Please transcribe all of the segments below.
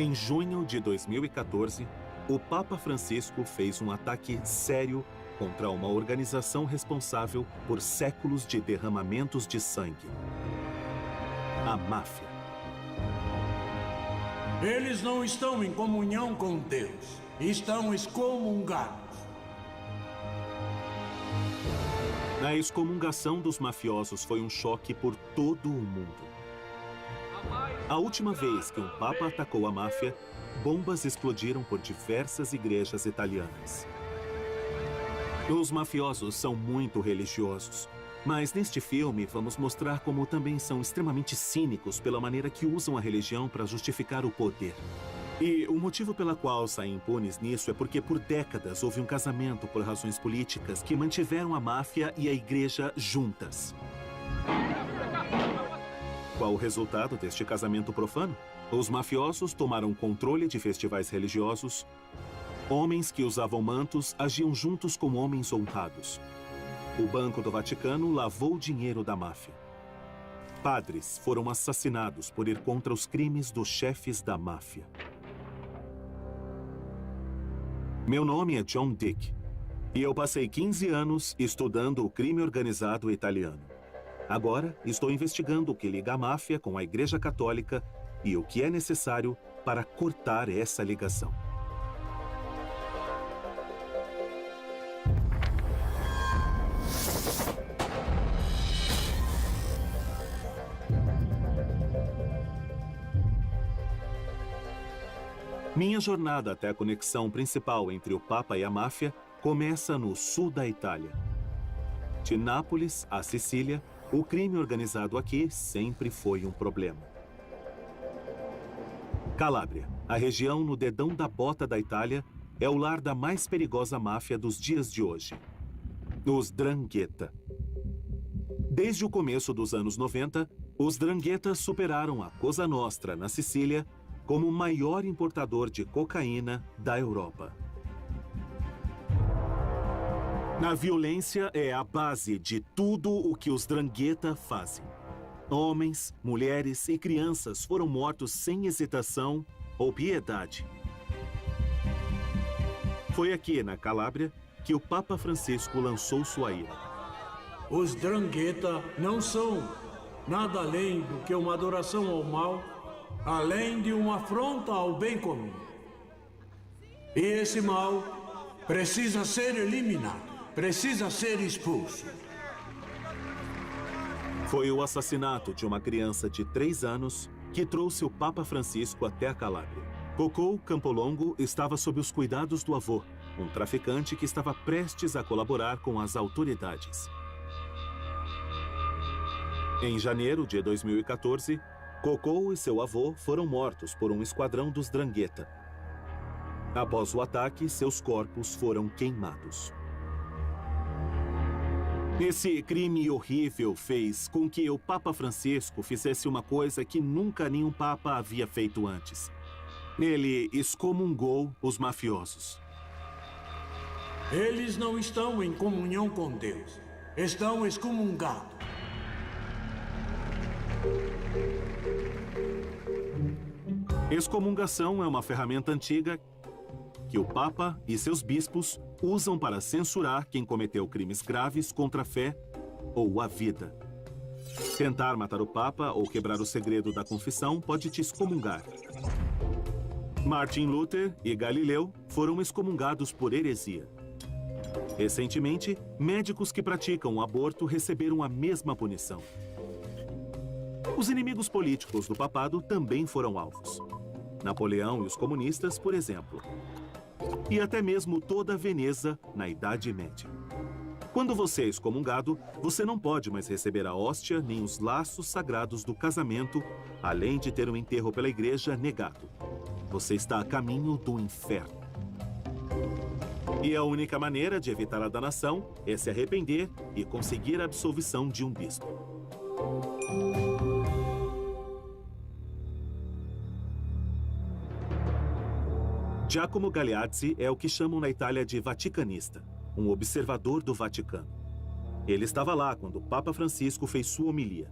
Em junho de 2014, o Papa Francisco fez um ataque sério contra uma organização responsável por séculos de derramamentos de sangue: a máfia. Eles não estão em comunhão com Deus. Estão excomungados. A excomungação dos mafiosos foi um choque por todo o mundo. A última vez que um papa atacou a máfia, bombas explodiram por diversas igrejas italianas. Os mafiosos são muito religiosos, mas neste filme vamos mostrar como também são extremamente cínicos pela maneira que usam a religião para justificar o poder. E o motivo pela qual saem impunes nisso é porque por décadas houve um casamento por razões políticas que mantiveram a máfia e a igreja juntas. Qual o resultado deste casamento profano? Os mafiosos tomaram controle de festivais religiosos. Homens que usavam mantos agiam juntos como homens honrados. O Banco do Vaticano lavou o dinheiro da máfia. Padres foram assassinados por ir contra os crimes dos chefes da máfia. Meu nome é John Dick, e eu passei 15 anos estudando o crime organizado italiano. Agora, estou investigando o que liga a máfia com a Igreja Católica e o que é necessário para cortar essa ligação. Minha jornada até a conexão principal entre o Papa e a máfia começa no sul da Itália. De Nápoles a Sicília, o crime organizado aqui sempre foi um problema. Calábria, a região no dedão da bota da Itália, é o lar da mais perigosa máfia dos dias de hoje: os 'Ndrangheta. Desde o começo dos anos 90, os 'Ndrangheta superaram a Cosa Nostra, na Sicília, como o maior importador de cocaína da Europa. A violência é a base de tudo o que os 'Ndrangheta fazem. Homens, mulheres e crianças foram mortos sem hesitação ou piedade. Foi aqui, na Calábria, que o Papa Francisco lançou sua ira. Os 'Ndrangheta não são nada além do que uma adoração ao mal, além de uma afronta ao bem comum. E esse mal precisa ser eliminado, precisa ser expulso. Foi o assassinato de uma criança de 3 anos que trouxe o Papa Francisco até a Calábria. Cocò Campolongo estava sob os cuidados do avô, um traficante que estava prestes a colaborar com as autoridades. Em janeiro de 2014, Cocò e seu avô foram mortos por um esquadrão dos 'Ndrangheta. Após o ataque, seus corpos foram queimados. Esse crime horrível fez com que o Papa Francisco fizesse uma coisa que nunca nenhum Papa havia feito antes. Ele excomungou os mafiosos. Eles não estão em comunhão com Deus. Estão excomungados. Excomungação é uma ferramenta antiga que o Papa e seus bispos usam para censurar quem cometeu crimes graves contra a fé ou a vida. Tentar matar o Papa ou quebrar o segredo da confissão pode te excomungar. Martin Luther e Galileu foram excomungados por heresia. Recentemente, médicos que praticam o aborto receberam a mesma punição. Os inimigos políticos do papado também foram alvos. Napoleão e os comunistas, por exemplo. E até mesmo toda a Veneza na Idade Média. Quando você é excomungado, você não pode mais receber a hóstia nem os laços sagrados do casamento, além de ter um enterro pela igreja negado. Você está a caminho do inferno. E a única maneira de evitar a danação é se arrepender e conseguir a absolvição de um bispo. Giacomo Galeazzi é o que chamam na Itália de vaticanista, um observador do Vaticano. Ele estava lá quando o Papa Francisco fez sua homilia.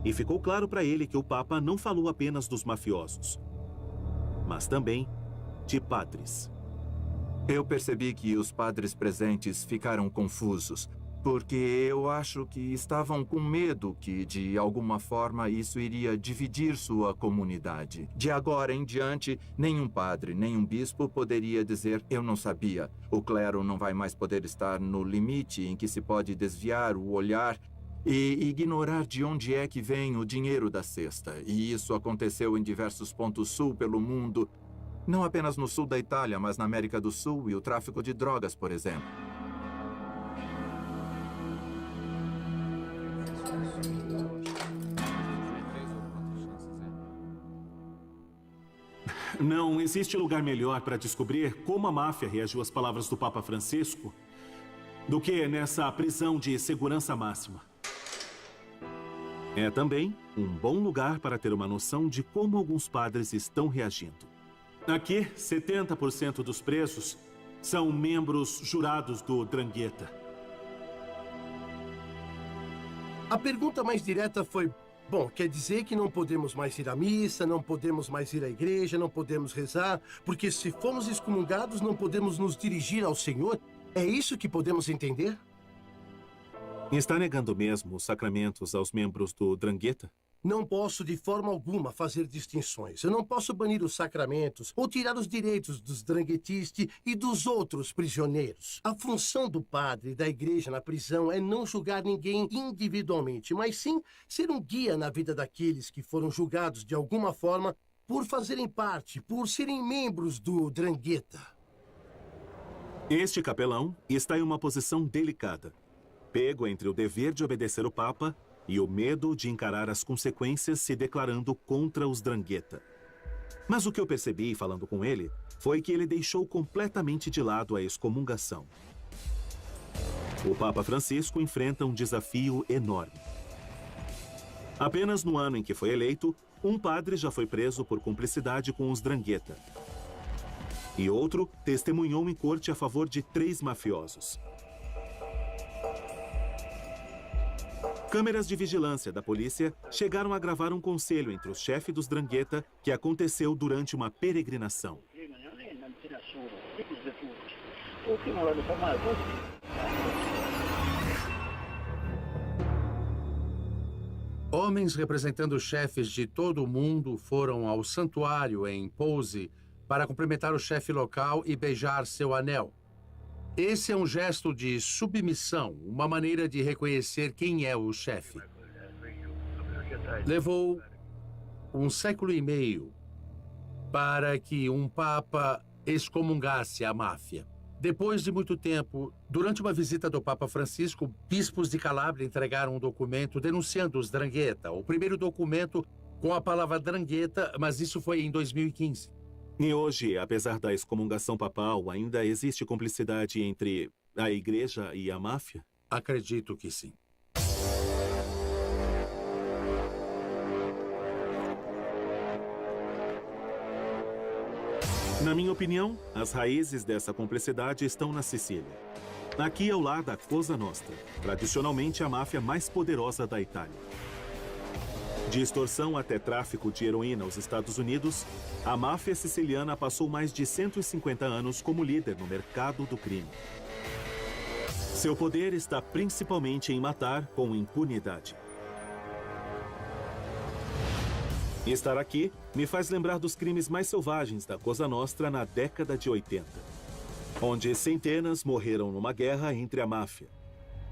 E ficou claro para ele que o Papa não falou apenas dos mafiosos. mas também de padres. Eu percebi que os padres presentes ficaram confusos, porque eu acho que estavam com medo que, de alguma forma, isso iria dividir sua comunidade. De agora em diante, nenhum padre, nenhum bispo poderia dizer "eu não sabia". O clero não vai mais poder estar no limite em que se pode desviar o olhar e ignorar de onde é que vem o dinheiro da cesta. E isso aconteceu em diversos pontos sul pelo mundo, não apenas no sul da Itália, mas na América do Sul e o tráfico de drogas, por exemplo. Não existe lugar melhor para descobrir como a máfia reagiu às palavras do Papa Francisco do que nessa prisão de segurança máxima. É também um bom lugar para ter uma noção de como alguns padres estão reagindo. Aqui, 70% dos presos são membros jurados do 'Ndrangheta. A pergunta mais direta foi: bom, quer dizer que não podemos mais ir à missa, não podemos mais ir à igreja, não podemos rezar, porque se fomos excomungados não podemos nos dirigir ao Senhor? É isso que podemos entender? Está negando mesmo os sacramentos aos membros do 'Ndrangheta? Não posso de forma alguma fazer distinções. Eu não posso banir os sacramentos ou tirar os direitos dos dranghetistas e dos outros prisioneiros. A função do padre e da igreja na prisão é não julgar ninguém individualmente, mas sim ser um guia na vida daqueles que foram julgados de alguma forma por fazerem parte, por serem membros do 'Ndrangheta. Este capelão está em uma posição delicada, pego entre o dever de obedecer o Papa e o medo de encarar as consequências se declarando contra os 'Ndrangheta. Mas o que eu percebi falando com ele foi que ele deixou completamente de lado a excomungação. O Papa Francisco enfrenta um desafio enorme. Apenas no ano em que foi eleito, um padre já foi preso por cumplicidade com os 'Ndrangheta. E outro testemunhou em corte a favor de 3 mafiosos. Câmeras de vigilância da polícia chegaram a gravar um conselho entre os chefes dos 'Ndrangheta que aconteceu durante uma peregrinação. Homens representando chefes de todo o mundo foram ao santuário em Pose para cumprimentar o chefe local e beijar seu anel. Esse é um gesto de submissão, uma maneira de reconhecer quem é o chefe. Levou 1 século e meio para que um papa excomungasse a máfia. Depois de muito tempo, durante uma visita do Papa Francisco, bispos de Calábria entregaram um documento denunciando os 'Ndrangheta, o primeiro documento com a palavra 'Ndrangheta, mas isso foi em 2015. E hoje, apesar da excomungação papal, ainda existe cumplicidade entre a igreja e a máfia? Acredito que sim. Na minha opinião, as raízes dessa cumplicidade estão na Sicília. Aqui ao lado da Cosa Nostra, tradicionalmente a máfia mais poderosa da Itália. De extorsão até tráfico de heroína aos Estados Unidos, a máfia siciliana passou mais de 150 anos como líder no mercado do crime. Seu poder está principalmente em matar com impunidade. Estar aqui me faz lembrar dos crimes mais selvagens da Cosa Nostra na década de 80, onde centenas morreram numa guerra entre a máfia,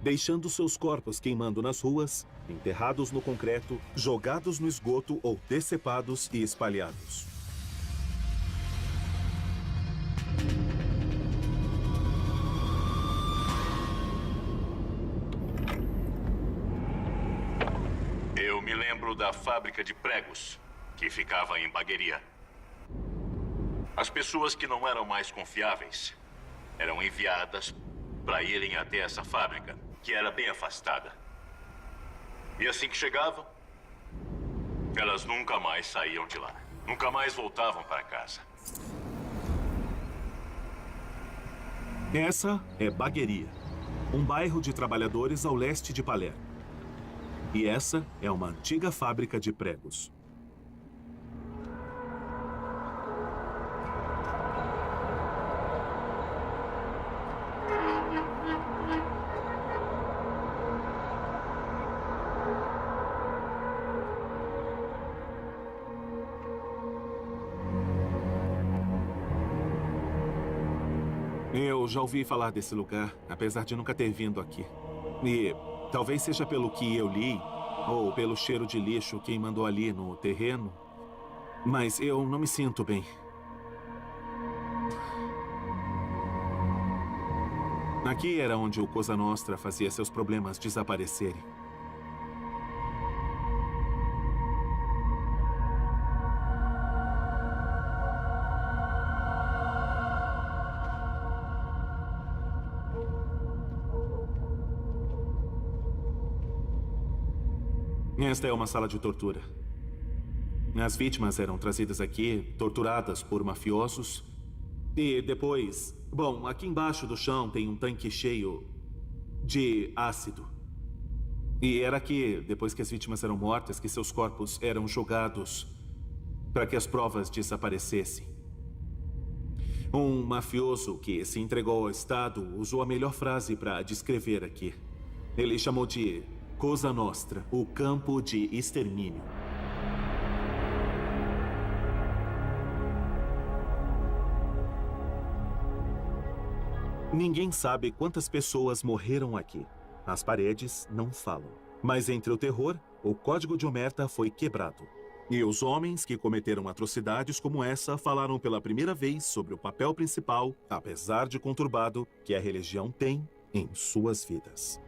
deixando seus corpos queimando nas ruas, enterrados no concreto, jogados no esgoto ou decepados e espalhados. Eu me lembro da fábrica de pregos, que ficava em Bagheria. As pessoas que não eram mais confiáveis eram enviadas para irem até essa fábrica, que era bem afastada. E assim que chegavam, elas nunca mais saíam de lá. Nunca mais voltavam para casa. Essa é Bagheria, um bairro de trabalhadores ao leste de Palermo. E essa é uma antiga fábrica de pregos. Eu já ouvi falar desse lugar, apesar de nunca ter vindo aqui. E talvez seja pelo que eu li, ou pelo cheiro de lixo queimando ali no terreno, mas eu não me sinto bem. Aqui era onde o Cosa Nostra fazia seus problemas desaparecerem. Esta é uma sala de tortura. As vítimas eram trazidas aqui, torturadas por mafiosos. E depois... Bom, aqui embaixo do chão tem um tanque cheio de ácido. E era aqui, depois que as vítimas eram mortas, que seus corpos eram jogados para que as provas desaparecessem. Um mafioso que se entregou ao Estado usou a melhor frase para descrever aqui. Ele chamou de Cosa Nostra, o campo de extermínio. Ninguém sabe quantas pessoas morreram aqui. As paredes não falam. Mas entre o terror, o código de Omerta foi quebrado. E os homens que cometeram atrocidades como essa falaram pela primeira vez sobre o papel principal, apesar de conturbado, que a religião tem em suas vidas.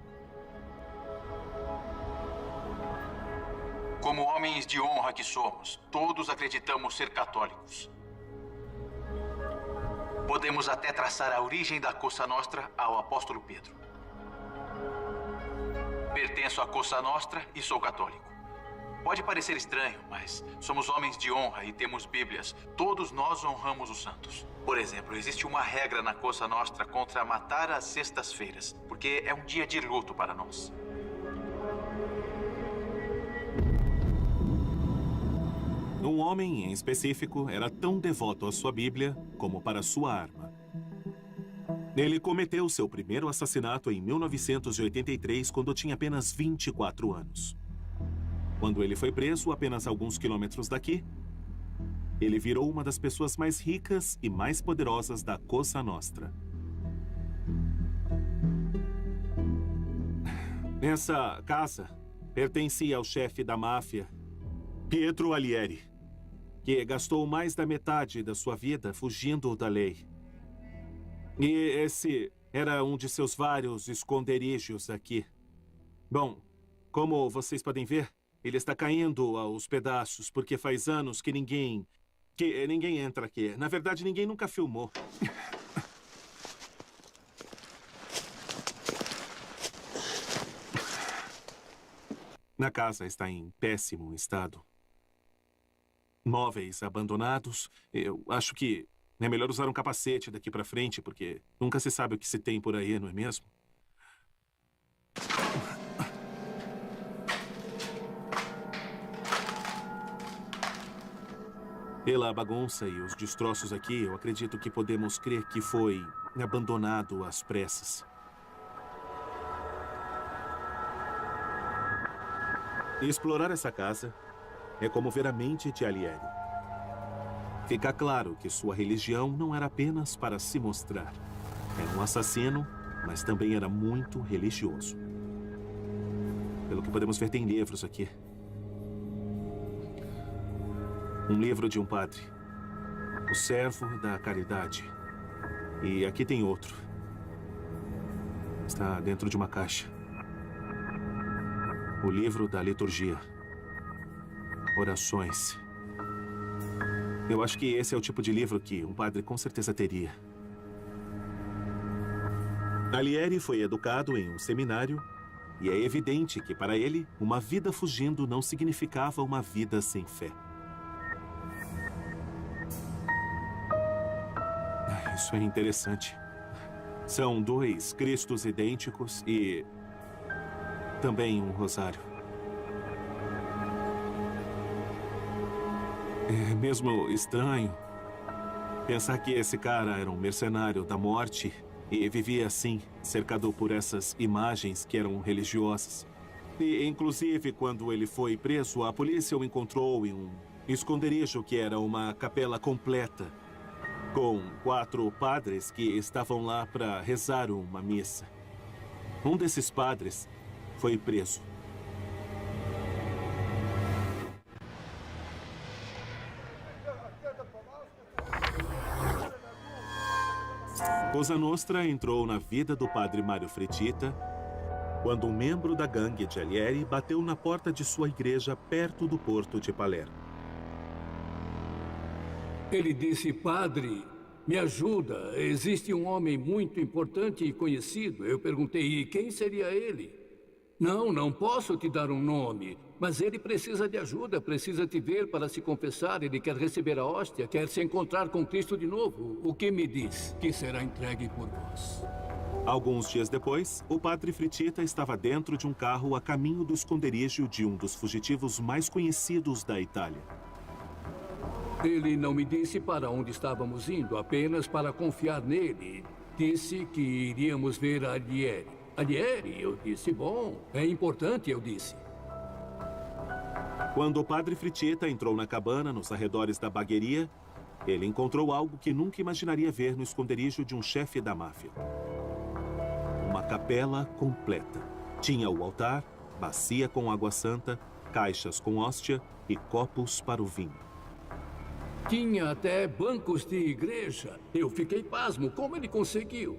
Como homens de honra que somos, todos acreditamos ser católicos. Podemos até traçar a origem da Cosa Nostra ao apóstolo Pedro. Pertenço à Cosa Nostra e sou católico. Pode parecer estranho, mas somos homens de honra e temos Bíblias. Todos nós honramos os santos. Por exemplo, existe uma regra na Cosa Nostra contra matar às sextas-feiras, porque é um dia de luto para nós. Um homem, em específico, era tão devoto à sua Bíblia como para sua arma. Ele cometeu seu primeiro assassinato em 1983, quando tinha apenas 24 anos. Quando ele foi preso, apenas alguns quilômetros daqui, ele virou uma das pessoas mais ricas e mais poderosas da Cosa Nostra. Essa casa pertencia ao chefe da máfia, Pietro Alieri, que gastou mais da metade da sua vida fugindo da lei. E esse era um de seus vários esconderijos aqui. Bom, como vocês podem ver, ele está caindo aos pedaços, porque faz anos que ninguém entra aqui. Na verdade, ninguém nunca filmou. A casa está em péssimo estado. Móveis abandonados. Eu acho que é melhor usar um capacete daqui para frente, porque nunca se sabe o que se tem por aí, não é mesmo? Pela bagunça e os destroços aqui, eu acredito que podemos crer que foi abandonado às pressas. Explorar essa casa é como ver a mente de Alieri. Fica claro que sua religião não era apenas para se mostrar. Era um assassino, mas também era muito religioso. Pelo que podemos ver, tem livros aqui. Um livro de um padre. O Servo da Caridade. E aqui tem outro. Está dentro de uma caixa. O livro da liturgia. Orações. Eu acho que esse é o tipo de livro que um padre com certeza teria. Alieri foi educado em um seminário e é evidente que para ele, uma vida fugindo não significava uma vida sem fé. Isso é interessante. São dois Cristos idênticos e também um rosário. É mesmo estranho pensar que esse cara era um mercenário da morte e vivia assim, cercado por essas imagens que eram religiosas. E, inclusive, quando ele foi preso, a polícia o encontrou em um esconderijo que era uma capela completa com 4 padres que estavam lá para rezar uma missa. Um desses padres foi preso. Cosa Nostra entrou na vida do padre Mário Fritita quando um membro da gangue de Alighieri bateu na porta de sua igreja perto do porto de Palermo. Ele disse: padre, me ajuda, existe um homem muito importante e conhecido. Eu perguntei: e quem seria ele? Não posso te dar um nome, mas ele precisa de ajuda, precisa te ver para se confessar, ele quer receber a hóstia, quer se encontrar com Cristo de novo. O que me diz? Que será entregue por vós. Alguns dias depois, o padre Fritita estava dentro de um carro a caminho do esconderijo de um dos fugitivos mais conhecidos da Itália. Ele não me disse para onde estávamos indo, apenas para confiar nele. Disse que iríamos ver a Alighieri. Alighieri? Eu disse: bom, é importante, eu disse. Quando o padre Fritita entrou na cabana nos arredores da Bagheria, ele encontrou algo que nunca imaginaria ver no esconderijo de um chefe da máfia. Uma capela completa. Tinha o altar, bacia com água santa, caixas com hóstia e copos para o vinho. Tinha até bancos de igreja. Eu fiquei pasmo, como ele conseguiu?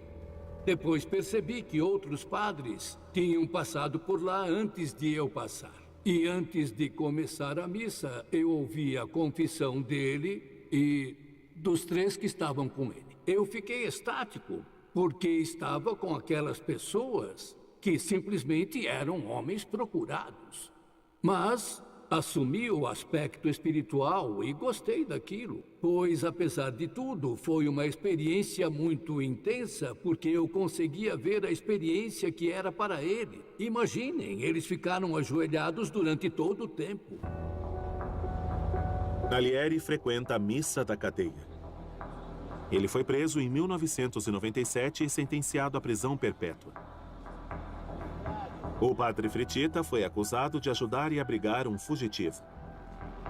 Depois percebi que outros padres tinham passado por lá antes de eu passar. E antes de começar a missa, eu ouvi a confissão dele e dos 3 que estavam com ele. Eu fiquei estático, porque estava com aquelas pessoas que simplesmente eram homens procurados. Mas assumi o aspecto espiritual e gostei daquilo, pois, apesar de tudo, foi uma experiência muito intensa, porque eu conseguia ver a experiência que era para ele. Imaginem, eles ficaram ajoelhados durante todo o tempo. Alighieri frequenta a missa da cadeia. Ele foi preso em 1997 e sentenciado à prisão perpétua. O padre Fritita foi acusado de ajudar e abrigar um fugitivo.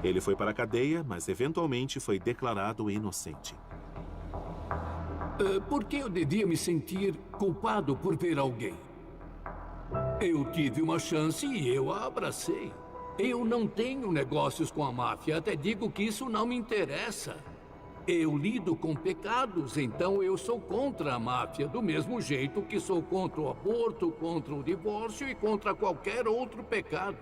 Ele foi para a cadeia, mas eventualmente foi declarado inocente. Por que eu devia me sentir culpado por ver alguém? Eu tive uma chance e eu a abracei. Eu não tenho negócios com a máfia, até digo que isso não me interessa. Eu lido com pecados, então eu sou contra a máfia, do mesmo jeito que sou contra o aborto, contra o divórcio e contra qualquer outro pecado.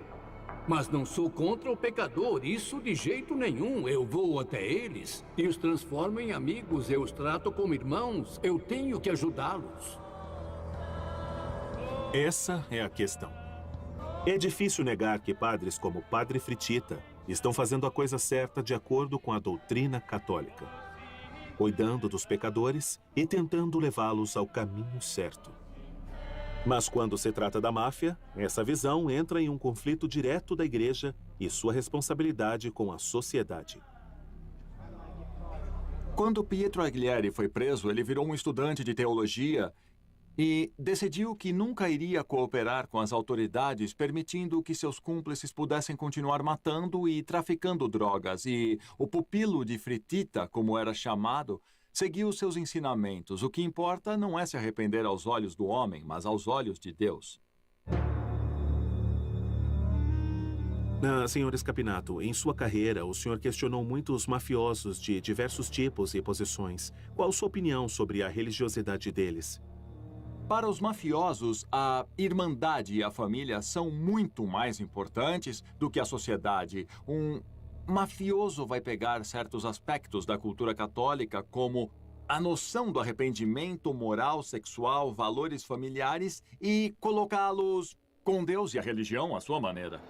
Mas não sou contra o pecador, isso de jeito nenhum. Eu vou até eles e os transformo em amigos, eu os trato como irmãos, eu tenho que ajudá-los. Essa é a questão. É difícil negar que padres como o padre Fritita estão fazendo a coisa certa de acordo com a doutrina católica, cuidando dos pecadores e tentando levá-los ao caminho certo. Mas quando se trata da máfia, essa visão entra em um conflito direto da igreja e sua responsabilidade com a sociedade. Quando Pietro Alighieri foi preso, ele virou um estudante de teologia e decidiu que nunca iria cooperar com as autoridades, permitindo que seus cúmplices pudessem continuar matando e traficando drogas. E o pupilo de Fritita, como era chamado, seguiu seus ensinamentos. O que importa não é se arrepender aos olhos do homem, mas aos olhos de Deus. Senhor Scapinato, em sua carreira, o senhor questionou muitos mafiosos de diversos tipos e posições. Qual sua opinião sobre a religiosidade deles? Para os mafiosos, a irmandade e a família são muito mais importantes do que a sociedade. Um mafioso vai pegar certos aspectos da cultura católica, como a noção do arrependimento moral, sexual, valores familiares, e colocá-los com Deus e a religião à sua maneira.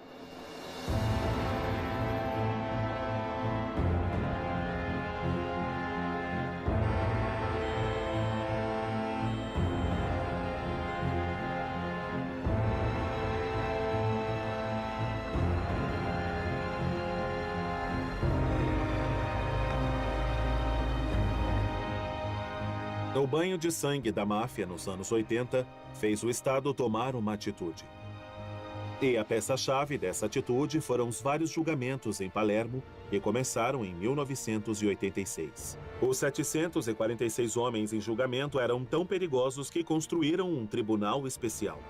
O banho de sangue da máfia nos anos 80 fez o Estado tomar uma atitude. E a peça-chave dessa atitude foram os vários julgamentos em Palermo que começaram em 1986. Os 746 homens em julgamento eram tão perigosos que construíram um tribunal especial.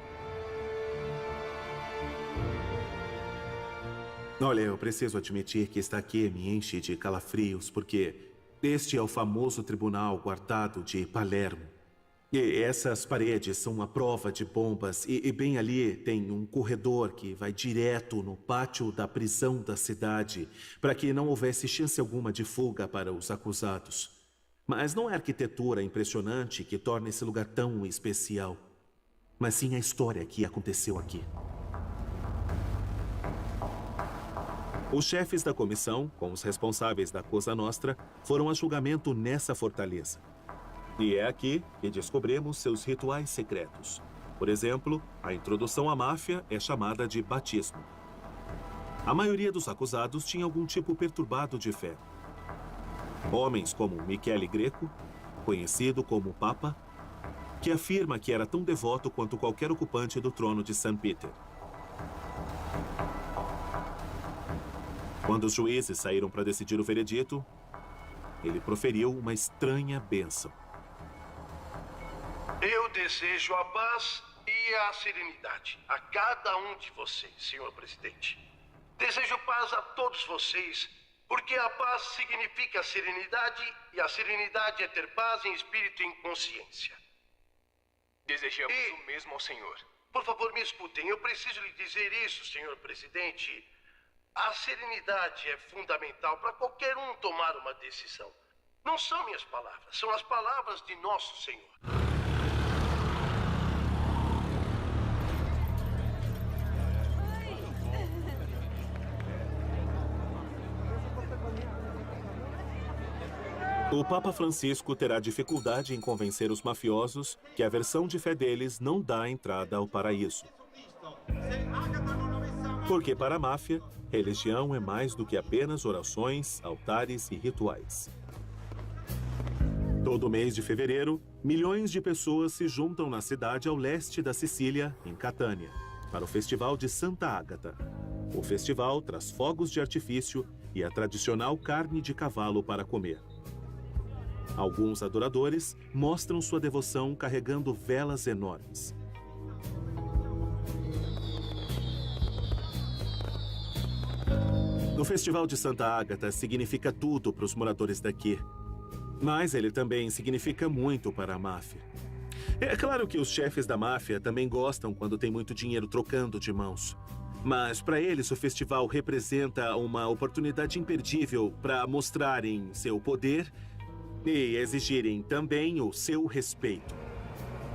Olha, eu preciso admitir que estar aqui me enche de calafrios, porque este é o famoso tribunal guardado de Palermo. E essas paredes são uma prova de bombas e bem ali tem um corredor que vai direto no pátio da prisão da cidade para que não houvesse chance alguma de fuga para os acusados. Mas não é a arquitetura impressionante que torna esse lugar tão especial, mas sim a história que aconteceu aqui. Os chefes da comissão, com os responsáveis da Cosa Nostra, foram a julgamento nessa fortaleza. E é aqui que descobrimos seus rituais secretos. Por exemplo, a introdução à máfia é chamada de batismo. A maioria dos acusados tinha algum tipo perturbado de fé. Homens como Michele Greco, conhecido como Papa, que afirma que era tão devoto quanto qualquer ocupante do trono de St. Peter. Quando os juízes saíram para decidir o veredito, ele proferiu uma estranha bênção. Eu desejo a paz e a serenidade a cada um de vocês, senhor presidente. Desejo paz a todos vocês, porque a paz significa serenidade e a serenidade é ter paz em espírito e em consciência. Desejamos o mesmo ao senhor. Por favor, me escutem. Eu preciso lhe dizer isso, senhor presidente. A serenidade é fundamental para qualquer um tomar uma decisão. Não são minhas palavras, são as palavras de nosso Senhor. O Papa Francisco terá dificuldade em convencer os mafiosos que a versão de fé deles não dá entrada ao paraíso. Porque para a máfia, religião é mais do que apenas orações, altares e rituais. Todo mês de fevereiro, milhões de pessoas se juntam na cidade ao leste da Sicília, em Catânia, para o Festival de Santa Ágata. O festival traz fogos de artifício e a tradicional carne de cavalo para comer. Alguns adoradores mostram sua devoção carregando velas enormes. O Festival de Santa Ágata significa tudo para os moradores daqui. Mas ele também significa muito para a máfia. É claro que os chefes da máfia também gostam quando tem muito dinheiro trocando de mãos. Mas para eles o festival representa uma oportunidade imperdível para mostrarem seu poder e exigirem também o seu respeito.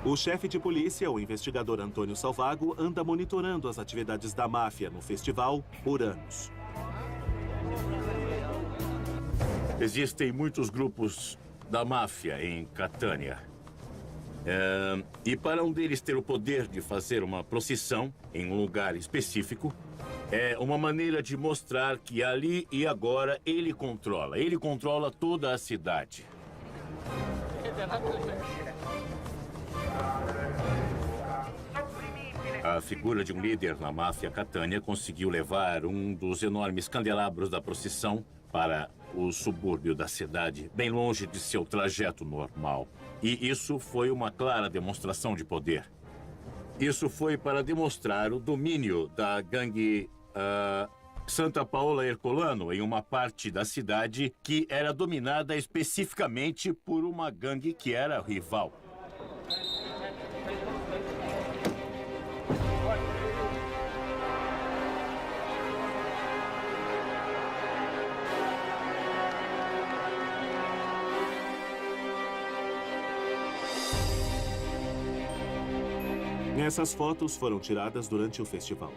O chefe de polícia, o investigador Antônio Salvago, anda monitorando as atividades da máfia no festival por anos. Existem muitos grupos da máfia em Catânia. E para um deles ter o poder de fazer uma procissão em um lugar específico, é uma maneira de mostrar que ali e agora ele controla. Ele controla toda a cidade. A figura de um líder na máfia Catânia conseguiu levar um dos enormes candelabros da procissão para o subúrbio da cidade, bem longe de seu trajeto normal. E isso foi uma clara demonstração de poder. Isso foi para demonstrar o domínio da gangue Santa Paola Ercolano em uma parte da cidade que era dominada especificamente por uma gangue que era rival. Essas fotos foram tiradas durante o festival.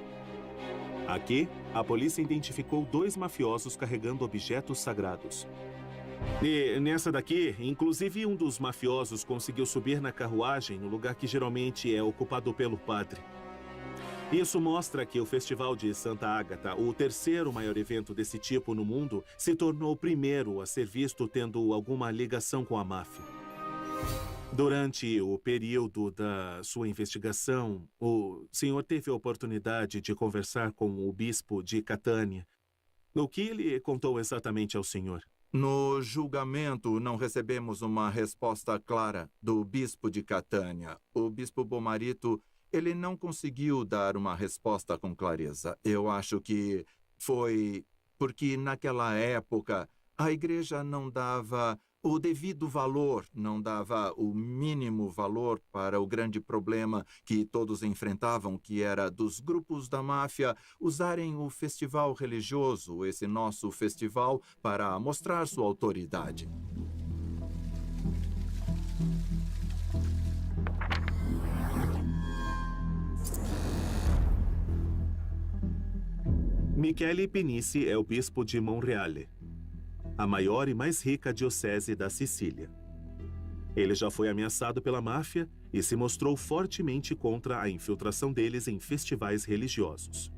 Aqui, a polícia identificou 2 mafiosos carregando objetos sagrados. E nessa daqui, inclusive um dos mafiosos conseguiu subir na carruagem no lugar que geralmente é ocupado pelo padre. Isso mostra que o Festival de Santa Ágata, o terceiro maior evento desse tipo no mundo, se tornou o primeiro a ser visto tendo alguma ligação com a máfia. Durante o período da sua investigação, o senhor teve a oportunidade de conversar com o bispo de Catânia. O que ele contou exatamente ao senhor? No julgamento, não recebemos uma resposta clara do bispo de Catânia. O bispo Bomarito, ele não conseguiu dar uma resposta com clareza. Eu acho que foi porque naquela época a igreja não dava o devido valor, não dava o mínimo valor para o grande problema que todos enfrentavam, que era dos grupos da máfia usarem o festival religioso, esse nosso festival, para mostrar sua autoridade. Michele Penici é o bispo de Monreale, a maior e mais rica diocese da Sicília. Ele já foi ameaçado pela máfia e se mostrou fortemente contra a infiltração deles em festivais religiosos.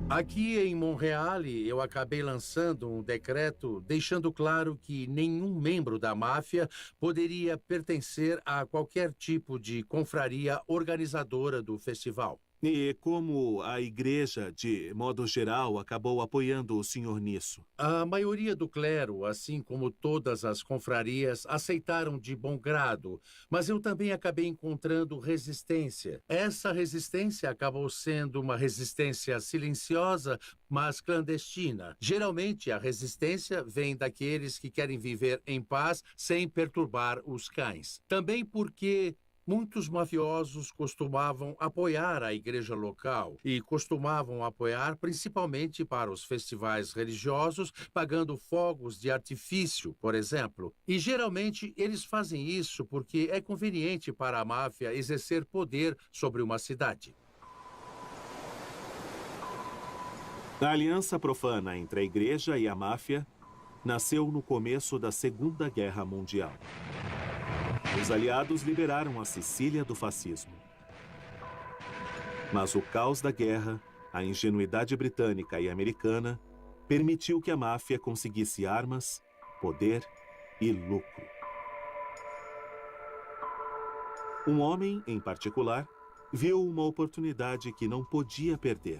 Aqui em Monreale, eu acabei lançando um decreto deixando claro que nenhum membro da máfia poderia pertencer a qualquer tipo de confraria organizadora do festival. E como a igreja, de modo geral, acabou apoiando o senhor nisso? A maioria do clero, assim como todas as confrarias, aceitaram de bom grado, mas eu também acabei encontrando resistência. Essa resistência acabou sendo uma resistência silenciosa, mas clandestina. Geralmente, a resistência vem daqueles que querem viver em paz sem perturbar os cães. Também porque muitos mafiosos costumavam apoiar a igreja local e costumavam apoiar principalmente para os festivais religiosos, pagando fogos de artifício, por exemplo. E geralmente eles fazem isso porque é conveniente para a máfia exercer poder sobre uma cidade. A aliança profana entre a igreja e a máfia nasceu no começo da Segunda Guerra Mundial. Os aliados liberaram a Sicília do fascismo. Mas o caos da guerra, a ingenuidade britânica e americana, permitiu que a máfia conseguisse armas, poder e lucro. Um homem, em particular, viu uma oportunidade que não podia perder.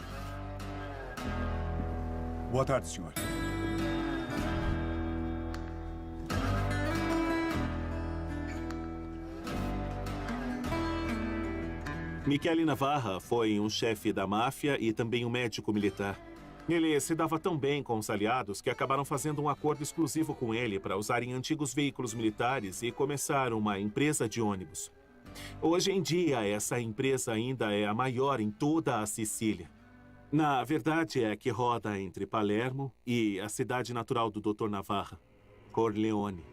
Boa tarde, senhor. Michele Navarra foi um chefe da máfia e também um médico militar. Ele se dava tão bem com os aliados que acabaram fazendo um acordo exclusivo com ele para usarem antigos veículos militares e começar uma empresa de ônibus. Hoje em dia, essa empresa ainda é a maior em toda a Sicília. Na verdade, é que roda entre Palermo e a cidade natural do Dr. Navarra, Corleone.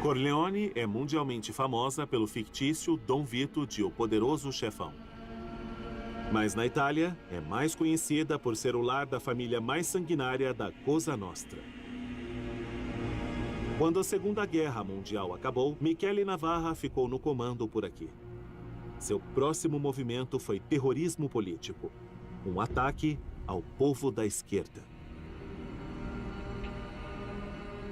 Corleone é mundialmente famosa pelo fictício Dom Vito de O Poderoso Chefão. Mas na Itália, é mais conhecida por ser o lar da família mais sanguinária da Cosa Nostra. Quando a Segunda Guerra Mundial acabou, Michele Navarra ficou no comando por aqui. Seu próximo movimento foi terrorismo político, um ataque ao povo da esquerda.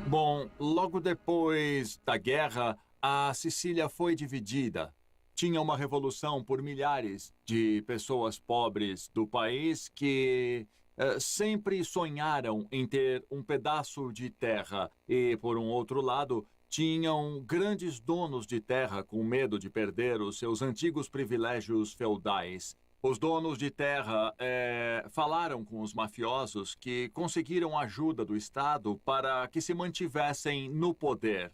Bom, logo depois da guerra, a Sicília foi dividida. Tinha uma revolução por milhares de pessoas pobres do país que sempre sonharam em ter um pedaço de terra. E, por um outro lado, tinham grandes donos de terra com medo de perder os seus antigos privilégios feudais. Os donos de terra falaram com os mafiosos que conseguiram ajuda do Estado para que se mantivessem no poder.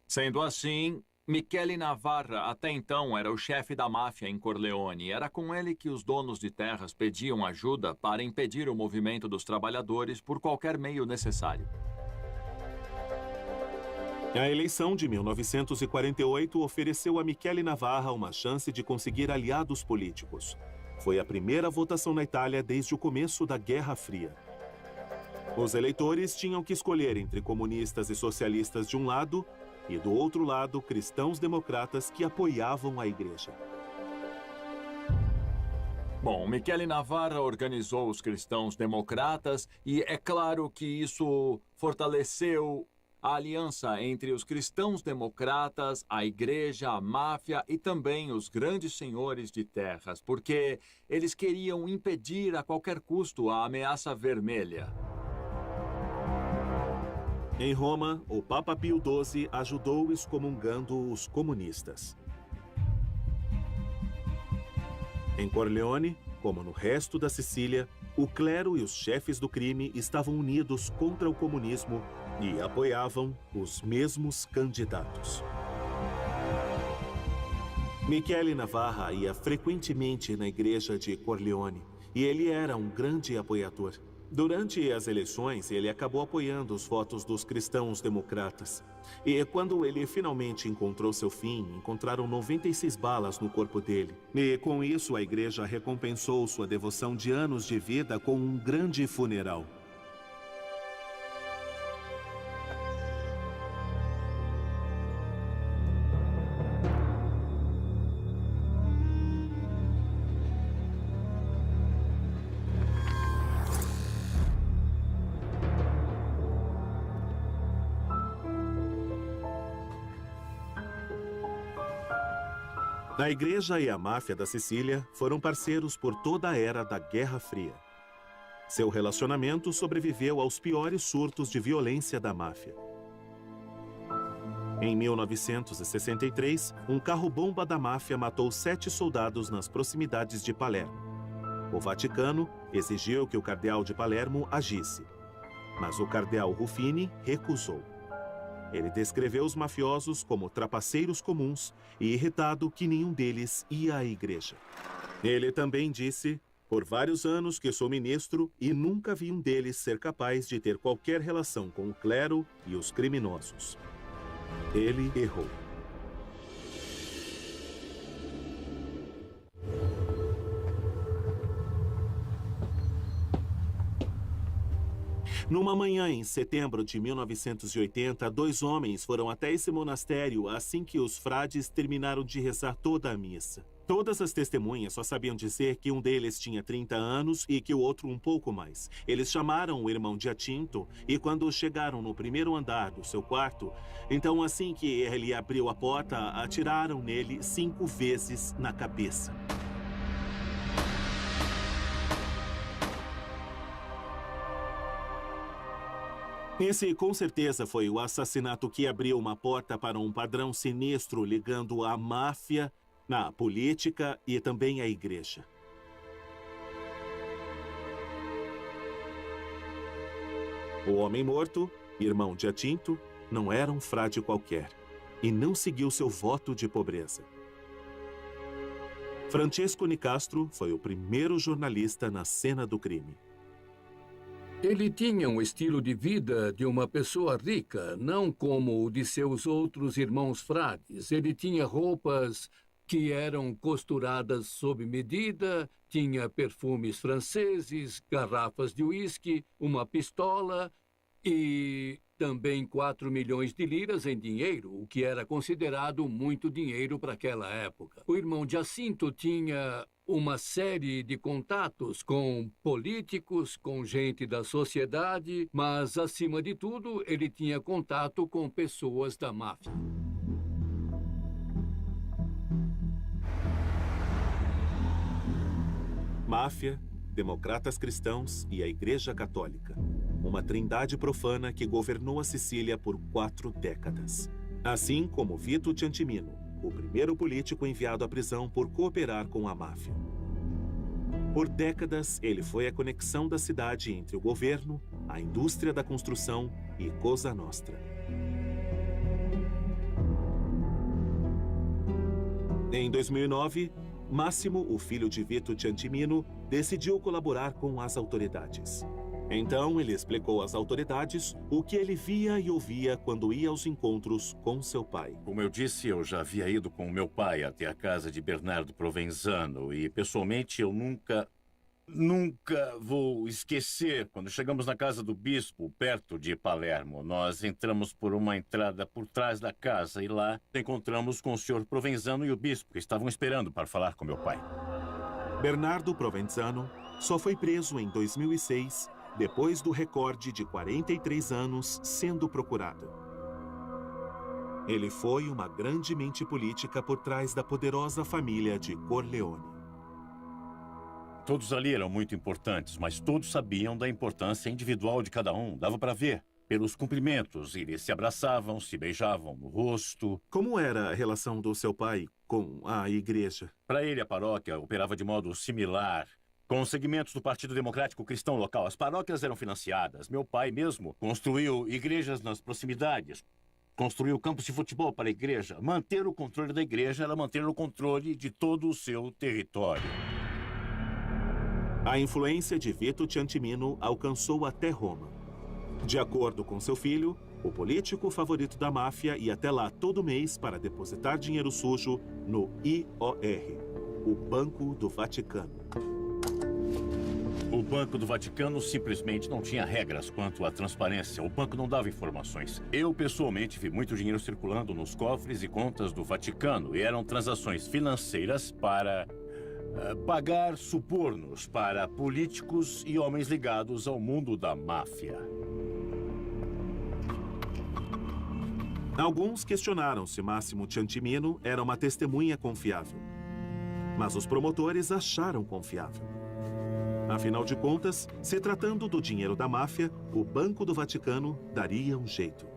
Sendo assim, Michele Navarra até então era o chefe da máfia em Corleone. Era com ele que os donos de terras pediam ajuda para impedir o movimento dos trabalhadores por qualquer meio necessário. A eleição de 1948 ofereceu a Michele Navarra uma chance de conseguir aliados políticos. Foi a primeira votação na Itália desde o começo da Guerra Fria. Os eleitores tinham que escolher entre comunistas e socialistas de um lado e, do outro lado, cristãos democratas que apoiavam a igreja. Bom, Michele Navarra organizou os cristãos democratas e é claro que isso fortaleceu a aliança entre os cristãos democratas, a igreja, a máfia e também os grandes senhores de terras, porque eles queriam impedir a qualquer custo a ameaça vermelha. Em Roma, o Papa Pio XII ajudou excomungando os comunistas. Em Corleone, como no resto da Sicília, o clero e os chefes do crime estavam unidos contra o comunismo e apoiavam os mesmos candidatos. Michele Navarra ia frequentemente na igreja de Corleone e ele era um grande apoiador. Durante as eleições, ele acabou apoiando os votos dos cristãos democratas. E quando ele finalmente encontrou seu fim, encontraram 96 balas no corpo dele. E com isso, a igreja recompensou sua devoção de anos de vida com um grande funeral. A igreja e a máfia da Sicília foram parceiros por toda a era da Guerra Fria. Seu relacionamento sobreviveu aos piores surtos de violência da máfia. Em 1963, um carro-bomba da máfia matou 7 soldados nas proximidades de Palermo. O Vaticano exigiu que o cardeal de Palermo agisse, mas o cardeal Ruffini recusou. Ele descreveu os mafiosos como trapaceiros comuns e irritado que nenhum deles ia à igreja. Ele também disse, por vários anos que sou ministro e nunca vi um deles ser capaz de ter qualquer relação com o clero e os criminosos. Ele errou. Numa manhã em setembro de 1980, 2 homens foram até esse monastério assim que os frades terminaram de rezar toda a missa. Todas as testemunhas só sabiam dizer que um deles tinha 30 anos e que o outro um pouco mais. Eles chamaram o irmão Giacinto e quando chegaram no primeiro andar do seu quarto, então assim que ele abriu a porta, atiraram nele 5 vezes na cabeça. Esse, com certeza, foi o assassinato que abriu uma porta para um padrão sinistro ligando a máfia, a política e também a igreja. O homem morto, irmão Giacinto, não era um frade qualquer e não seguiu seu voto de pobreza. Francesco Nicastro foi o primeiro jornalista na cena do crime. Ele tinha um estilo de vida de uma pessoa rica, não como o de seus outros irmãos frades. Ele tinha roupas que eram costuradas sob medida, tinha perfumes franceses, garrafas de uísque, uma pistola e também 4 milhões de liras em dinheiro, o que era considerado muito dinheiro para aquela época. O irmão Giacinto tinha uma série de contatos com políticos, com gente da sociedade, mas, acima de tudo, ele tinha contato com pessoas da máfia. Máfia, democratas cristãos e a Igreja Católica. Uma trindade profana que governou a Sicília por 4 décadas. Assim como Vito Ciantimino, o primeiro político enviado à prisão por cooperar com a máfia. Por décadas, ele foi a conexão da cidade entre o governo, a indústria da construção e Cosa Nostra. Em 2009, Massimo, o filho de Vito Ciantimino, decidiu colaborar com as autoridades. Então, ele explicou às autoridades o que ele via e ouvia quando ia aos encontros com seu pai. Como eu disse, eu já havia ido com meu pai até a casa de Bernardo Provenzano e, pessoalmente, eu nunca vou esquecer. Quando chegamos na casa do bispo, perto de Palermo, nós entramos por uma entrada por trás da casa e lá encontramos com o senhor Provenzano e o bispo, que estavam esperando para falar com meu pai. Bernardo Provenzano só foi preso em 2006, depois do recorde de 43 anos sendo procurado. Ele foi uma grande mente política por trás da poderosa família de Corleone. Todos ali eram muito importantes, mas todos sabiam da importância individual de cada um. Dava para ver. Pelos cumprimentos, eles se abraçavam, se beijavam no rosto. Como era a relação do seu pai com a igreja? Para ele, a paróquia operava de modo similar. Com os segmentos do Partido Democrático Cristão local, as paróquias eram financiadas. Meu pai mesmo construiu igrejas nas proximidades. Construiu campos de futebol para a igreja. Manter o controle da igreja era manter o controle de todo o seu território. A influência de Vito Ciantimino alcançou até Roma. De acordo com seu filho, o político favorito da máfia ia até lá todo mês para depositar dinheiro sujo no IOR, o Banco do Vaticano. O Banco do Vaticano simplesmente não tinha regras quanto à transparência. O banco não dava informações. Eu, pessoalmente, vi muito dinheiro circulando nos cofres e contas do Vaticano. E eram transações financeiras para pagar subornos para políticos e homens ligados ao mundo da máfia. Alguns questionaram se Máximo Ciantimino era uma testemunha confiável. Mas os promotores acharam confiável. Afinal de contas, se tratando do dinheiro da máfia, o Banco do Vaticano daria um jeito.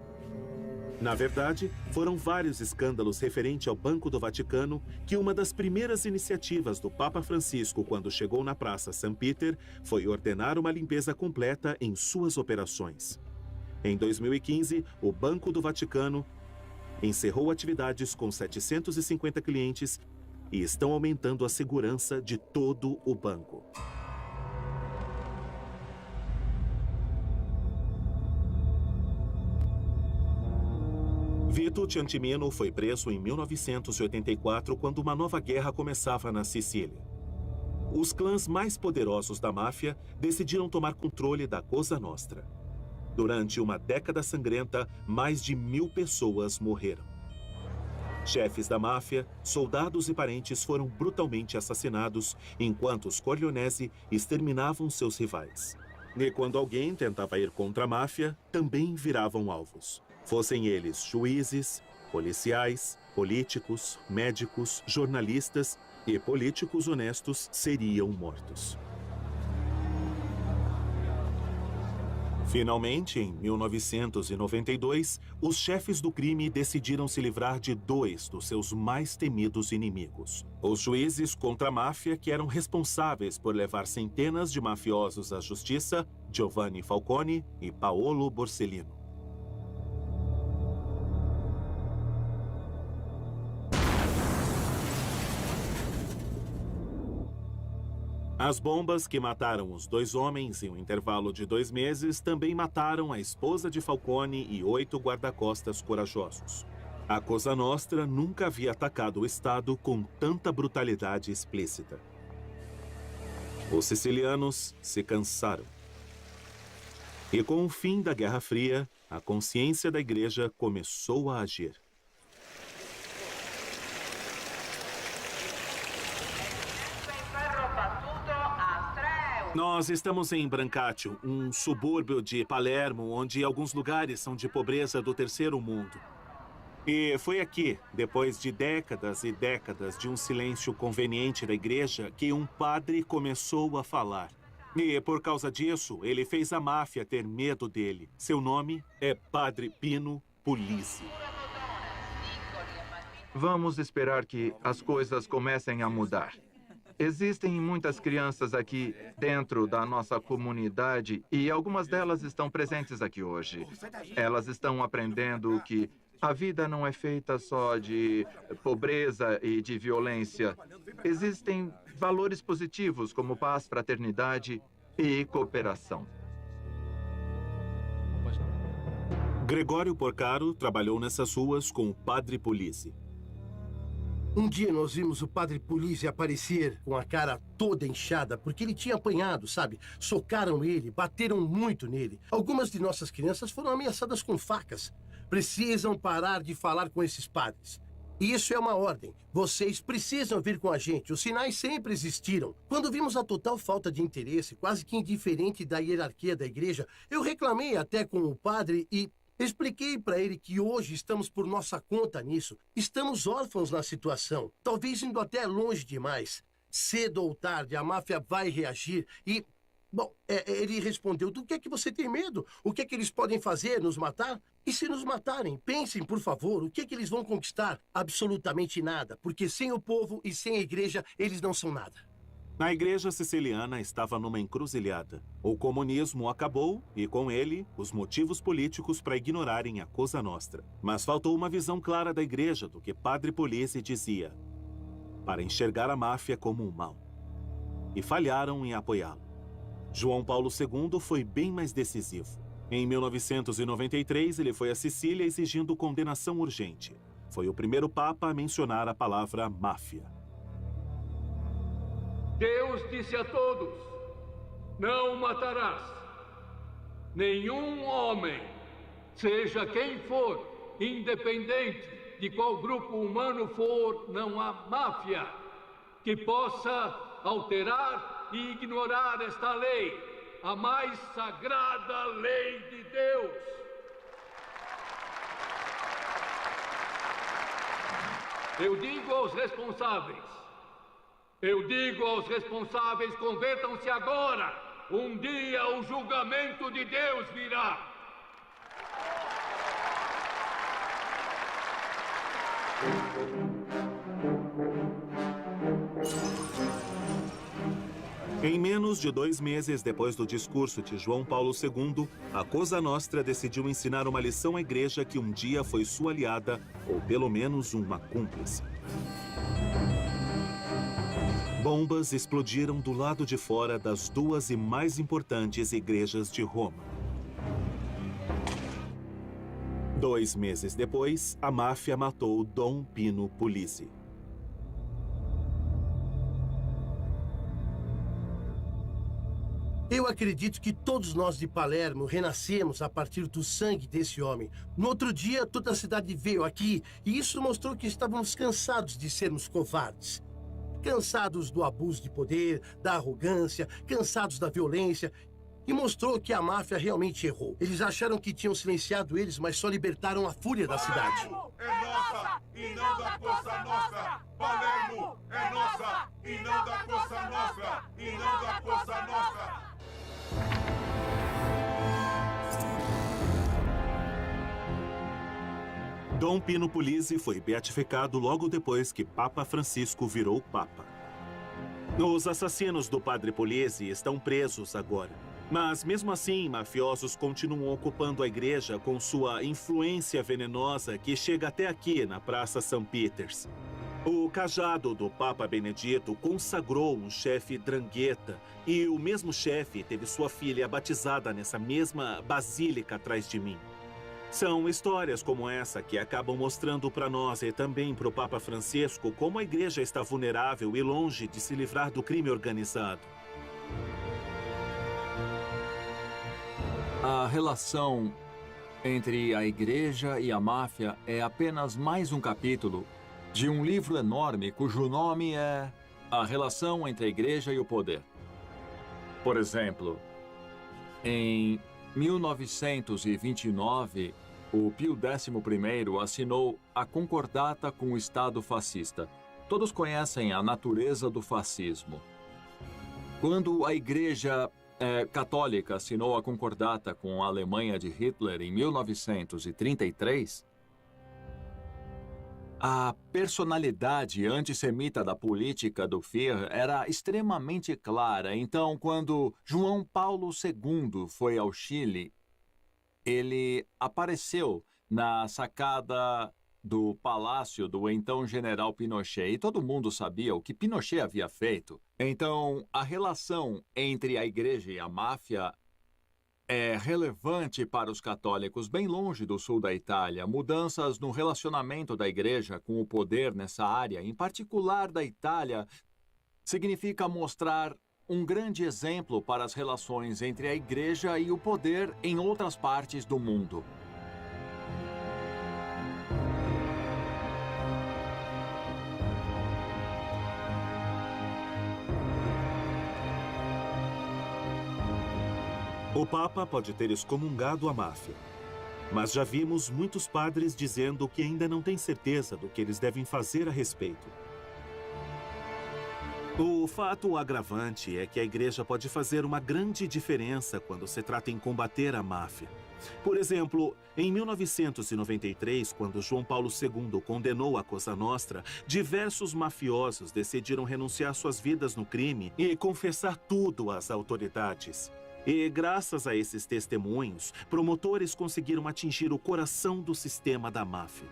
Na verdade, foram vários escândalos referente ao Banco do Vaticano que uma das primeiras iniciativas do Papa Francisco quando chegou na Praça St. Peter foi ordenar uma limpeza completa em suas operações. Em 2015, o Banco do Vaticano encerrou atividades com 750 clientes e estão aumentando a segurança de todo o banco. Vito Ciantimino foi preso em 1984 quando uma nova guerra começava na Sicília. Os clãs mais poderosos da máfia decidiram tomar controle da Cosa Nostra. Durante uma década sangrenta, mais de 1000 pessoas morreram. Chefes da máfia, soldados e parentes foram brutalmente assassinados, enquanto os Corleonesi exterminavam seus rivais. E quando alguém tentava ir contra a máfia, também viravam alvos. Fossem eles juízes, policiais, políticos, médicos, jornalistas e políticos honestos seriam mortos. Finalmente, em 1992, os chefes do crime decidiram se livrar de 2 dos seus mais temidos inimigos. Os juízes contra a máfia que eram responsáveis por levar centenas de mafiosos à justiça, Giovanni Falcone e Paolo Borsellino. As bombas que mataram os 2 homens em um intervalo de 2 meses também mataram a esposa de Falcone e 8 guarda-costas corajosos. A Cosa Nostra nunca havia atacado o Estado com tanta brutalidade explícita. Os sicilianos se cansaram. E com o fim da Guerra Fria, a consciência da igreja começou a agir. Nós estamos em Brancaccio, um subúrbio de Palermo, onde alguns lugares são de pobreza do terceiro mundo. E foi aqui, depois de décadas e décadas de um silêncio conveniente da igreja, que um padre começou a falar. E por causa disso, ele fez a máfia ter medo dele. Seu nome é Padre Pino Puglisi. Vamos esperar que as coisas comecem a mudar. Existem muitas crianças aqui dentro da nossa comunidade e algumas delas estão presentes aqui hoje. Elas estão aprendendo que a vida não é feita só de pobreza e de violência. Existem valores positivos como paz, fraternidade e cooperação. Gregório Porcaro trabalhou nessas ruas com o Padre Puglisi. Um dia nós vimos o Padre Puglisi aparecer com a cara toda inchada, porque ele tinha apanhado, sabe? Socaram ele, bateram muito nele. Algumas de nossas crianças foram ameaçadas com facas. Precisam parar de falar com esses padres. E isso é uma ordem. Vocês precisam vir com a gente. Os sinais sempre existiram. Quando vimos a total falta de interesse, quase que indiferente da hierarquia da igreja, eu reclamei até com o padre e Expliquei para ele que hoje estamos por nossa conta nisso. Estamos órfãos na situação, talvez indo até longe demais. Cedo ou tarde, a máfia vai reagir e... Bom, ele respondeu, do que é que você tem medo? O que é que eles podem fazer? Nos matar? E se nos matarem? Pensem, por favor, o que é que eles vão conquistar? Absolutamente nada, porque sem o povo e sem a igreja, eles não são nada. A igreja siciliana estava numa encruzilhada. O comunismo acabou e, com ele, os motivos políticos para ignorarem a Cosa Nostra. Mas faltou uma visão clara da igreja do que Padre Polisi dizia, para enxergar a máfia como um mal. E falharam em apoiá-lo. João Paulo II foi bem mais decisivo. Em 1993, ele foi a Sicília exigindo condenação urgente. Foi o primeiro papa a mencionar a palavra máfia. Deus disse a todos: não matarás. Nenhum homem, seja quem for, independente de qual grupo humano for, não há máfia que possa alterar e ignorar esta lei, a mais sagrada lei de Deus. Eu digo aos responsáveis, convertam-se agora. Um dia o julgamento de Deus virá. Em menos de 2 meses depois do discurso de João Paulo II, a Cosa Nostra decidiu ensinar uma lição à igreja que um dia foi sua aliada, ou pelo menos uma cúmplice. Bombas explodiram do lado de fora das 2 mais importantes igrejas de Roma. 2 meses depois, a máfia matou Dom Pino Pulici. Eu acredito que todos nós de Palermo renascemos a partir do sangue desse homem. No outro dia, toda a cidade veio aqui e isso mostrou que estávamos cansados de sermos covardes. Cansados do abuso de poder, da arrogância, cansados da violência. E mostrou que a máfia realmente errou. Eles acharam que tinham silenciado eles, mas só libertaram a fúria da cidade. Palermo é nossa e não da Cosa Nostra! Palermo é nossa e não da Cosa Nostra! E não da Cosa Nostra! Dom Pino Pulici foi beatificado logo depois que Papa Francisco virou Papa. Os assassinos do Padre Pulici estão presos agora. Mas, mesmo assim, mafiosos continuam ocupando a igreja com sua influência venenosa que chega até aqui, na Praça St. Peters. O cajado do Papa Benedito consagrou um chefe Drangheta e o mesmo chefe teve sua filha batizada nessa mesma basílica atrás de mim. São histórias como essa que acabam mostrando para nós e também para o Papa Francisco como a igreja está vulnerável e longe de se livrar do crime organizado. A relação entre a igreja e a máfia é apenas mais um capítulo de um livro enorme cujo nome é A Relação entre a Igreja e o Poder. Por exemplo, em 1929, o Pio XI assinou a concordata com o Estado fascista. Todos conhecem a natureza do fascismo. Quando a Igreja católica assinou a concordata com a Alemanha de Hitler em 1933, a personalidade antissemita da política do Führer era extremamente clara. Então, quando João Paulo II foi ao Chile, ele apareceu na sacada do palácio do então general Pinochet. E todo mundo sabia o que Pinochet havia feito. Então, a relação entre a igreja e a máfia é relevante para os católicos bem longe do sul da Itália. Mudanças no relacionamento da igreja com o poder nessa área, em particular da Itália, significa mostrar um grande exemplo para as relações entre a igreja e o poder em outras partes do mundo. O Papa pode ter excomungado a máfia, Mas já vimos muitos padres dizendo que ainda não têm certeza do que eles devem fazer a respeito. O fato agravante é que a igreja pode fazer uma grande diferença quando se trata em combater a máfia. Por exemplo, em 1993, quando João Paulo II condenou a Cosa Nostra, diversos mafiosos decidiram renunciar suas vidas no crime e confessar tudo às autoridades. E, graças a esses testemunhos, promotores conseguiram atingir o coração do sistema da máfia.